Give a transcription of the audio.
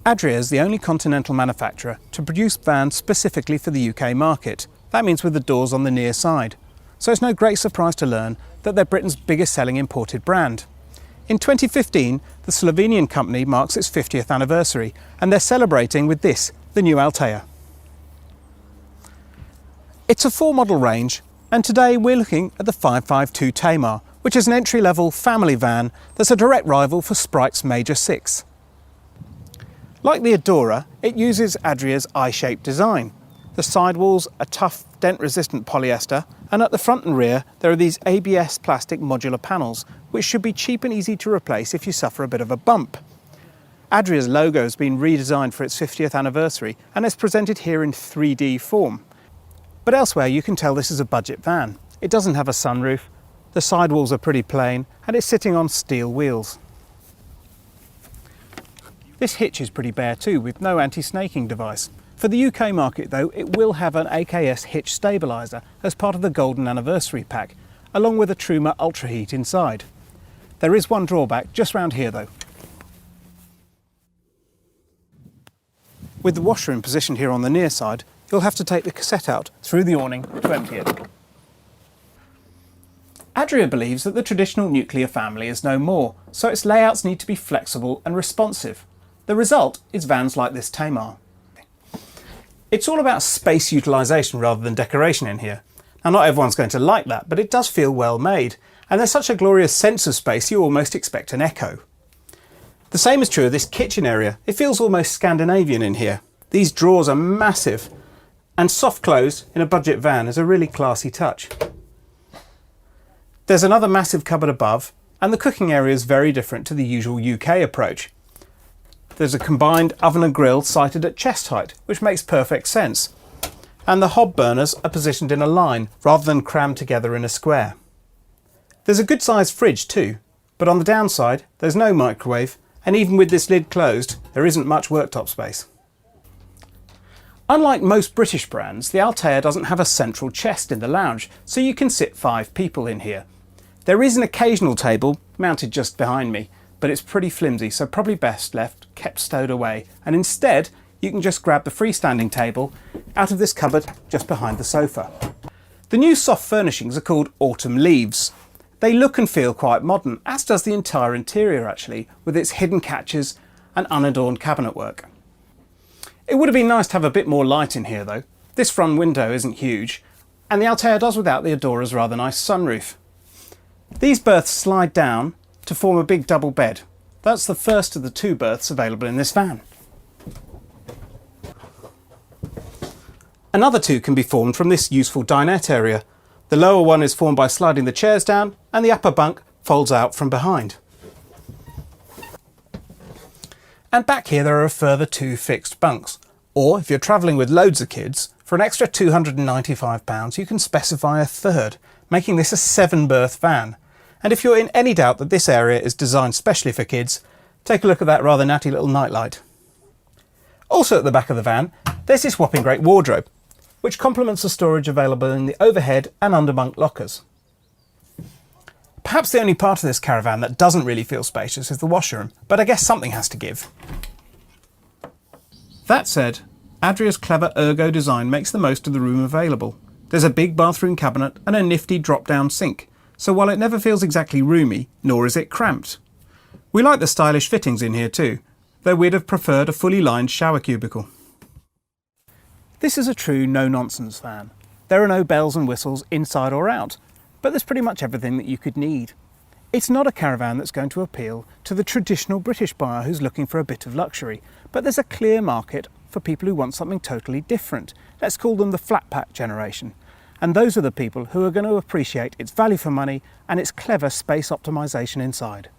Adria is the only continental manufacturer to produce vans specifically for the UK market. That means with the doors on the near side. So it's no great surprise to learn that they're Britain's biggest selling imported brand. In 2015, the Slovenian company marks its 50th anniversary, and they're celebrating with this, the new Altea. It's a 4-model range, and today we're looking at the 552 Tamar, which is an entry-level family van that's a direct rival for Sprite's Major 6. Like the Adora, it uses Adria's I-shaped design. The sidewalls are tough, dent-resistant polyester, and at the front and rear there are these ABS plastic modular panels, which should be cheap and easy to replace if you suffer a bit of a bump. Adria's logo has been redesigned for its 50th anniversary and is presented here in 3D form. But elsewhere you can tell this is a budget van. It doesn't have a sunroof, the sidewalls are pretty plain, and it's sitting on steel wheels. This hitch is pretty bare too, with no anti-snaking device. For the UK market though, it will have an AKS hitch stabiliser as part of the Golden Anniversary pack, along with a Truma Ultra Heat inside. There is one drawback just round here though. With the washroom positioned here on the near side, you'll have to take the cassette out through the awning to empty it. Adria believes that the traditional nuclear family is no more, so its layouts need to be flexible and responsive. The result is vans like this Tamar. It's all about space utilisation rather than decoration in here. Now not everyone's going to like that, but it does feel well made, and there's such a glorious sense of space you almost expect an echo. The same is true of this kitchen area. It feels almost Scandinavian in here. These drawers are massive, and soft close in a budget van is a really classy touch. There's another massive cupboard above, and the cooking area is very different to the usual UK approach. There's a combined oven and grill sited at chest height, which makes perfect sense. And the hob burners are positioned in a line rather than crammed together in a square. There's a good sized fridge too, but on the downside there's no microwave, and even with this lid closed there isn't much worktop space. Unlike most British brands, the Altea doesn't have a central chest in the lounge, so you can sit 5 people in here. There is an occasional table mounted just behind me, but it's pretty flimsy, so probably best left kept stowed away, and instead you can just grab the freestanding table out of this cupboard just behind the sofa. The new soft furnishings are called Autumn Leaves. They look and feel quite modern, as does the entire interior actually, with its hidden catches and unadorned cabinetwork. It would have been nice to have a bit more light in here though. This front window isn't huge, and the Altea does without the Adora's rather nice sunroof. These berths slide down to form a big double bed. That's the first of the 2 berths available in this van. Another 2 can be formed from this useful dinette area. The lower one is formed by sliding the chairs down, and the upper bunk folds out from behind. And back here there are a further 2 fixed bunks, or if you're travelling with loads of kids, for an extra £295 you can specify a 3rd, making this a 7-berth van. And if you're in any doubt that this area is designed specially for kids, take a look at that rather natty little nightlight. Also at the back of the van, there's this whopping great wardrobe, which complements the storage available in the overhead and underbunk lockers. Perhaps the only part of this caravan that doesn't really feel spacious is the washroom, but I guess something has to give. That said, Adria's clever ergo design makes the most of the room available. There's a big bathroom cabinet and a nifty drop-down sink, so while it never feels exactly roomy, nor is it cramped. We like the stylish fittings in here too, though we'd have preferred a fully lined shower cubicle. This is a true no-nonsense van. There are no bells and whistles inside or out, but there's pretty much everything that you could need. It's not a caravan that's going to appeal to the traditional British buyer who's looking for a bit of luxury, but there's a clear market for people who want something totally different. Let's call them the flat pack generation. And those are the people who are going to appreciate its value for money and its clever space optimisation inside.